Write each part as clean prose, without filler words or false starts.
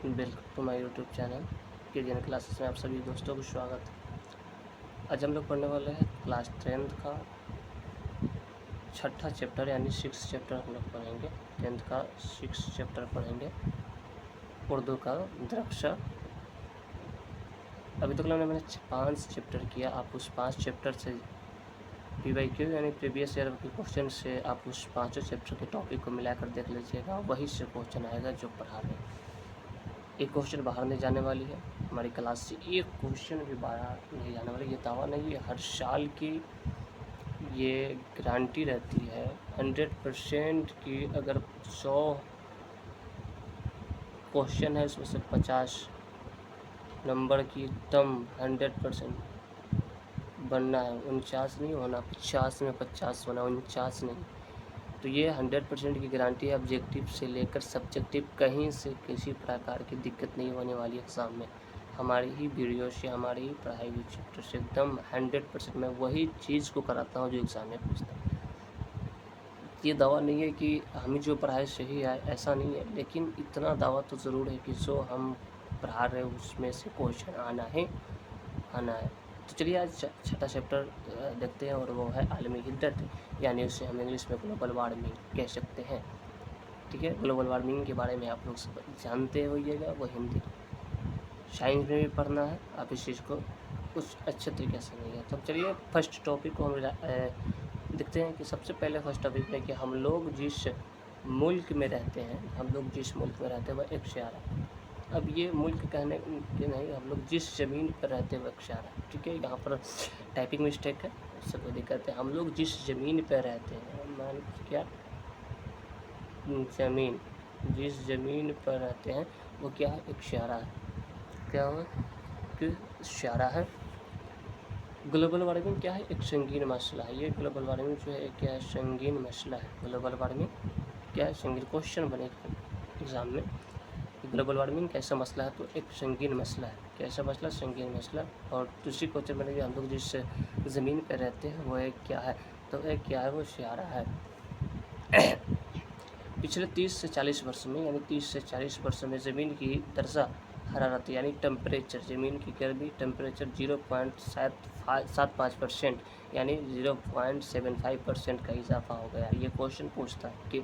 Welcome to my YouTube channel किडियन classes में आप सभी दोस्तों को स्वागत है। आज हम लोग पढ़ने वाले हैं क्लास 10th का छठा चैप्टर यानी 6 चैप्टर हम लोग पढ़ेंगे। 10th का 6 चैप्टर पढ़ेंगे उर्दू का दृक्ष। अभी तक मैंने 5 चैप्टर किया। आप उस 5 चैप्टर से PYQ यानी प्रीवियस ईयर के क्वेश्चन से आप उस 5 चैप्टर के टॉपिक को मिलाकर देख लीजिएगा। वही से क्वेश्चन आएगा जो पढ़ा रहे हैं। एक क्वेश्चन बाहर नहीं जाने वाली है हमारी क्लास से, एक क्वेश्चन भी बाहर नहीं जाने वाली। ये दावा नहीं है, हर साल की ये गारंटी रहती है 100% की। अगर 100 क्वेश्चन है उसमें से 50 नंबर की एकदम 100% बनना है। 49 नहीं होना, 50 में 50 होना, 49 नहीं। तो ये 100% की गारंटी है। ऑब्जेक्टिव से लेकर सब्जेक्टिव कहीं से किसी प्रकार की दिक्कत नहीं होने वाली एग्ज़ाम में। हमारी ही वीडियो से, हमारी ही पढ़ाई हुई चैप्टर से एकदम 100% मैं वही चीज़ को कराता हूँ जो एग्ज़ाम में पूछता हूँ। ये दावा नहीं है कि हमें जो पढ़ाई सही है, ऐसा नहीं है, लेकिन इतना दावा तो ज़रूर है कि जो हम पढ़ा रहे हैं उसमें से क्वेश्चन आना है। तो चलिए आज छठा चैप्टर देखते हैं, और वो है आलमी हिद्दत, यानी उसे हम इंग्लिश में ग्लोबल वार्मिंग कह सकते हैं। ठीक है, ग्लोबल वार्मिंग के बारे में आप लोग सब जानते होइएगा। वो हिंदी साइंस में भी पढ़ना है, आप इस चीज़ को कुछ अच्छे तरीके से नहीं है। तो चलिए फर्स्ट टॉपिक को हम देखते हैं कि सबसे पहले फर्स्ट टॉपिक में कि हम लोग जिस मुल्क में रहते हैं, वह एक शहर है। अब ये मुल्क कहने के नहीं, हम लोग जिस ज़मीन पर रहते हैं वह एक शहर है। ठीक है, यहाँ पर टाइपिंग मिस्टेक है, उससे कोई दिक्कत है। हम लोग जिस ज़मीन पर रहते हैं, मान क्या ज़मीन, जिस ज़मीन पर रहते हैं वो क्या है, एक शारा है। क्या है कि शारा है। ग्लोबल वार्मिंग क्या है, एक संगीन मसला है। ये ग्लोबल वार्मिंग जो है क्या है, संगीन मसला है। ग्लोबल वार्मिंग क्या है, संगीन। क्वेश्चन बनेगा एग्ज़ाम में, ग्लोबल वार्मिंग कैसा मसला है, तो एक संगीन मसला है। कैसा मसला, संगीन मसला। और दूसरी क्वेश्चन बनेगी हम लोग जिस ज़मीन पर रहते हैं वो एक क्या है, तो एक क्या है, वो शारा है। पिछले 30 से 40 वर्ष में, यानी 30 से 40 वर्षों में ज़मीन की दर्जा हरारत यानी टेम्परेचर, ज़मीन की गर्मी टेम्परेचर 0.75% यानी 0.75% का इजाफा हो गया। ये क्वेश्चन पूछता है कि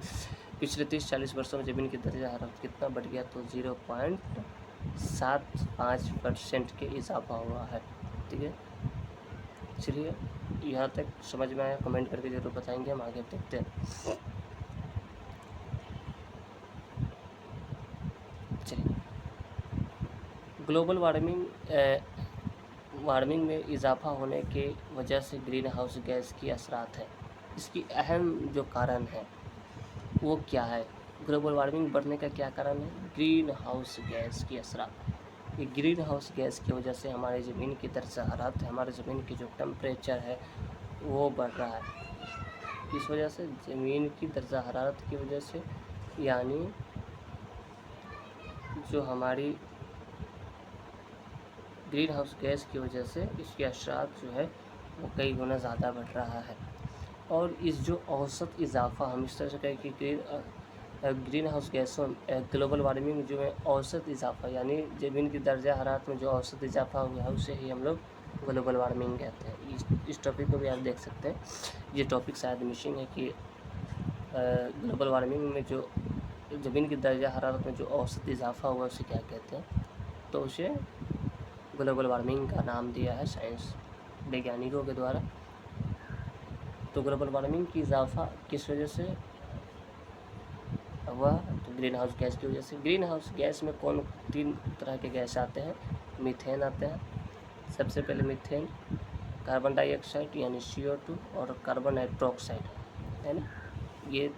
पिछले 30-40 वर्षों में ज़मीन की दर्जा हरारत कितना बढ़ गया, तो 0.75% के इजाफा हुआ है। ठीक है, चलिए यहाँ तक समझ में आया, कमेंट करके ज़रूर बताएंगे। हम आगे देखते हैं। चलिए, ग्लोबल वार्मिंग में इजाफा होने के वजह से ग्रीन हाउस गैस की असरात है। इसकी अहम जो कारण है वो क्या है, ग्लोबल वार्मिंग बढ़ने का क्या कारण है, ग्रीन हाउस गैस की असरात। ये ग्रीन हाउस गैस की वजह से हमारी ज़मीन की दर्जा हरारत है, हमारे ज़मीन की जो टेम्परेचर है वो बढ़ रहा है। इस वजह से ज़मीन की दर्जा हरारत की वजह से, यानी जो हमारी ग्रीन हाउस गैस की वजह से इसके असरात जो है वो कई गुना ज़्यादा बढ़ रहा है। और इस जो औसत इजाफा, हम इस तरह से कहें कि ग्रीन हाउस गैसों ग्लोबल वार्मिंग जो है औसत इजाफा, यानी ज़मीन की दर्जा हरारत में जो औसत इजाफा हुआ है उसे ही हम लोग ग्लोबल वार्मिंग कहते हैं। इस टॉपिक को भी आप देख सकते हैं। ये टॉपिक शायद मिसिंग है कि ग्लोबल वार्मिंग में जो ज़मीन की दर्जा हरारत में जो औसत इजाफा हुआ उसे क्या कहते हैं, तो उसे ग्लोबल वार्मिंग का नाम दिया है साइंस वैज्ञानिकों के द्वारा। तो ग्लोबल वार्मिंग की इजाफा किस वजह से हुआ, तो ग्रीन हाउस गैस की वजह से। ग्रीन हाउस गैस में कौन 3 तरह के गैस आते हैं, मीथेन आते हैं। सबसे पहले मीथेन, कार्बन डाइऑक्साइड यानी CO2 और कार्बन नाइट्रोक्साइड, है ना। ये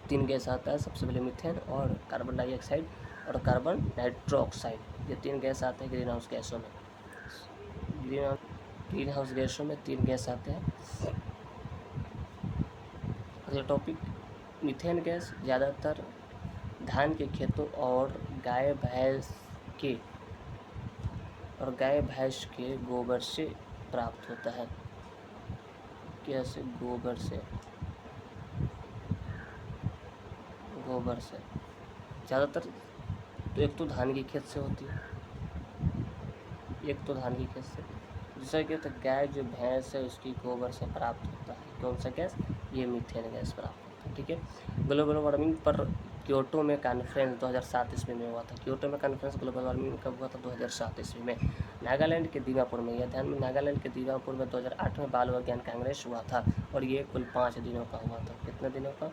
3 गैस आता है। सबसे पहले मीथेन और कार्बन डाइऑक्साइड और कार्बन नाइट्रोक्साइड, ये 3 गैस आते हैं ग्रीन हाउस गैसों में। ग्रीन हाउस गैसों में 3 गैस आते हैं। अगला टॉपिक, मीथेन गैस ज़्यादातर धान के खेतों और गाय भैंस के गोबर से प्राप्त होता है। कैसे, गोबर से ज़्यादातर तो एक तो धान की खेत से होती है, एक तो धान की खेत से, दूसरा क्या होता है गाय जो भैंस है उसकी गोबर से प्राप्त होता है कौन सा गैस, ये मीथेन गैस प्राप्त होता है। ठीक है। ग्लोबल वार्मिंग पर क्योटो में कॉन्फ्रेंस 2007 ईस्वी में हुआ था। क्योटो में कॉन्फ्रेंस ग्लोबल वार्मिंग कब हुआ था, 2007 ईस्वी में। नागालैंड के दीमापुर में, यह ध्यान में, नागालैंड के दीमापुर में 2008 में बाल विज्ञान कांग्रेस हुआ था और ये कुल 5 दिनों का हुआ था। कितने दिनों का,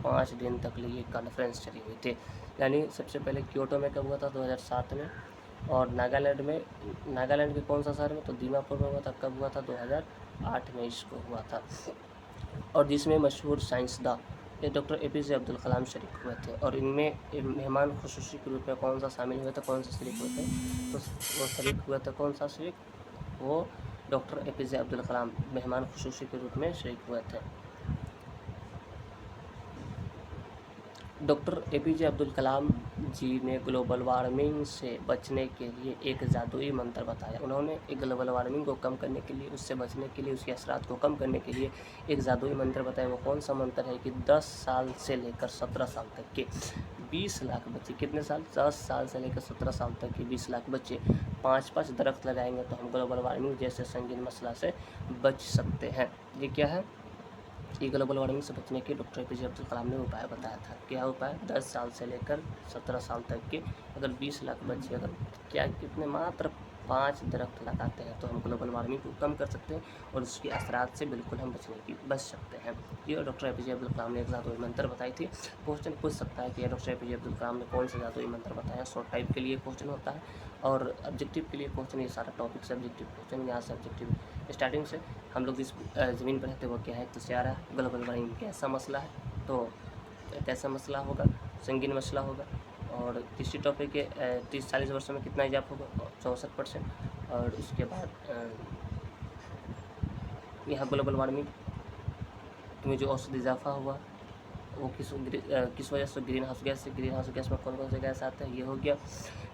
5 दिन तक ये कॉन्फ्रेंस चली हुई थी। यानी सबसे पहले क्योटो में कब हुआ था, 2007 में, और नागालैंड में, नागालैंड के कौन सा शहर में, तो दीमापुर में हुआ था। कब हुआ था, 2008 में इसको हुआ था। और जिसमें मशहूर साइंसदान ये डॉक्टर APJ अब्दुल कलाम शरीक हुए थे। और इनमें मेहमान खुसूसी के रूप में कौन सा शामिल हुए थे, कौन सा शरीक हुए थे, तो वो शरीक हुए थे, कौन सा शरीक, वो डॉक्टर APJ अब्दुल कलाम मेहमान खुसूसी के रूप में शरीक हुए थे। डॉक्टर APJ अब्दुल कलाम जी ने ग्लोबल वार्मिंग से बचने के लिए एक जादुई मंत्र बताया। उन्होंने एक ग्लोबल वार्मिंग को कम करने के लिए, उससे बचने के लिए, उसके असरात को कम करने के लिए एक जादुई मंत्र बताया। वो कौन सा मंत्र है कि 10 साल से लेकर 17 साल तक के 20 लाख बच्चे, कितने साल, 10 साल से लेकर 17 साल तक के 20 लाख बच्चे 5-5 दरख्त लगाएंगे तो हम ग्लोबल वार्मिंग जैसे संगीन मसला से बच सकते हैं। ये क्या है, ये ग्लोबल वार्मिंग से बचने के डॉक्टर APJ अब्दुल कलाम ने उपाय बताया था। क्या उपाय, 10 साल से लेकर 17 साल तक के अगर 20 लाख बच्चे अगर क्या कितने मात्र 5 दरख्त लगाते हैं तो हम ग्लोबल वार्मिंग को कम कर सकते हैं और उसके असरात से बिल्कुल हम बच सकते हैं। ये डॉक्टर APJ अब्दुल कलाम ने एक जादुई मंत्र बताई थी। क्वेश्चन पूछ सकता है कि डॉक्टर APJ अब्दुल कलाम ने कौन सा जादुई मंत्र बताया। शॉर्ट टाइप के लिए क्वेश्चन होता है और ऑब्जेक्टिव के लिए क्वेश्चन, ये सारा टॉपिक से ऑब्जेक्टिव क्वेश्चन, यहाँ से ऑब्जेक्टिव स्टार्टिंग से हम लोग जिस ज़मीन पर रहते हैं वो क्या है, तो सारा ग्लोबल वार्मिंग कैसा मसला है, तो कैसा मसला होगा, संगीन मसला होगा। और तीसरी टॉपिक है 30-40 वर्षों में कितना इजाफा होगा, 64%। और उसके बाद यहाँ ग्लोबल वार्मिंग में जो औसत इजाफा हुआ वो किस वजह से, ग्रीन हाउस गैस से। ग्रीन हाउस गैस में कौन कौन से गैस आते हैं, ये हो गया।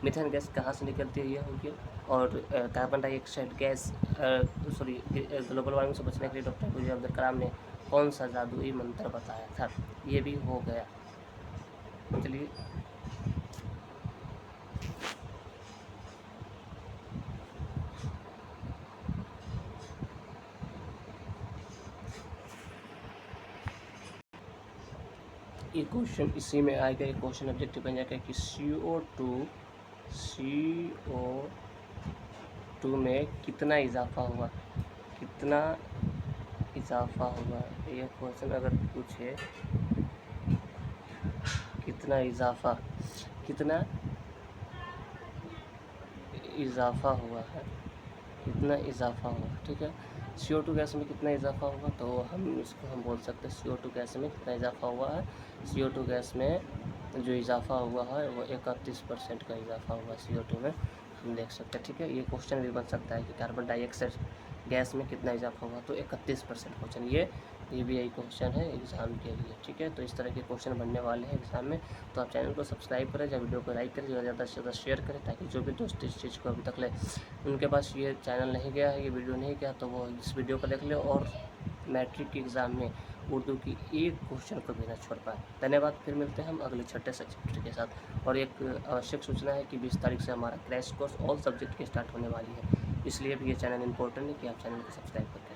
मीथेन गैस कहाँ से निकलती है, ये हो गया। और carbon dioxide gas, global warming से बचने के लिए डॉक्टर APJ अब्दुल कलाम ने कौन सा जादुई मंत्र बताया था, ये भी हो गया। चलिए ये क्वेश्चन इसी में आएगा, एक क्वेश्चन ऑब्जेक्टिव बन जाएगा कि CO2 में कितना इजाफा हुआ, कितना इजाफा हुआ। ये क्वेश्चन अगर पूछे कितना इजाफा हुआ है, कितना इजाफा हुआ, ठीक है। CO2 गैस में कितना इजाफा हुआ, तो हम इसको हम बोल सकते हैं CO2 गैस में कितना इजाफा हुआ है। CO2 गैस में जो इजाफा हुआ है वो 31% का इजाफा हुआ CO2 में, हम देख सकते हैं। ठीक है, ये क्वेश्चन भी बन सकता है कि कार्बन डाइऑक्साइड गैस में कितना इजाफा हुआ, तो 31% क्वेश्चन, ये भी यही क्वेश्चन है एग्ज़ाम के लिए। ठीक है, तो इस तरह के क्वेश्चन बनने वाले हैं एग्ज़ाम में। तो आप चैनल को सब्सक्राइब करें, या वीडियो को लाइक करें, ज़्यादा से ज़्यादा शेयर करें, ताकि जो भी दोस्त इस चीज़ को अभी तक ले उनके पास ये चैनल नहीं गया है, ये वीडियो नहीं गया, तो वो इस वीडियो को देख ले और मैट्रिक के एग्ज़ाम में उर्दू की एक क्वेश्चन को भी ना छोड़ पाए। धन्यवाद, फिर मिलते हैं हम अगले छठे चैप्टर के साथ। और एक आवश्यक सूचना है कि 20 तारीख से हमारा क्रैश कोर्स ऑल सब्जेक्ट की स्टार्ट होने वाली है, इसलिए भी ये चैनल इंपॉर्टेंट है कि आप चैनल को सब्सक्राइब करें।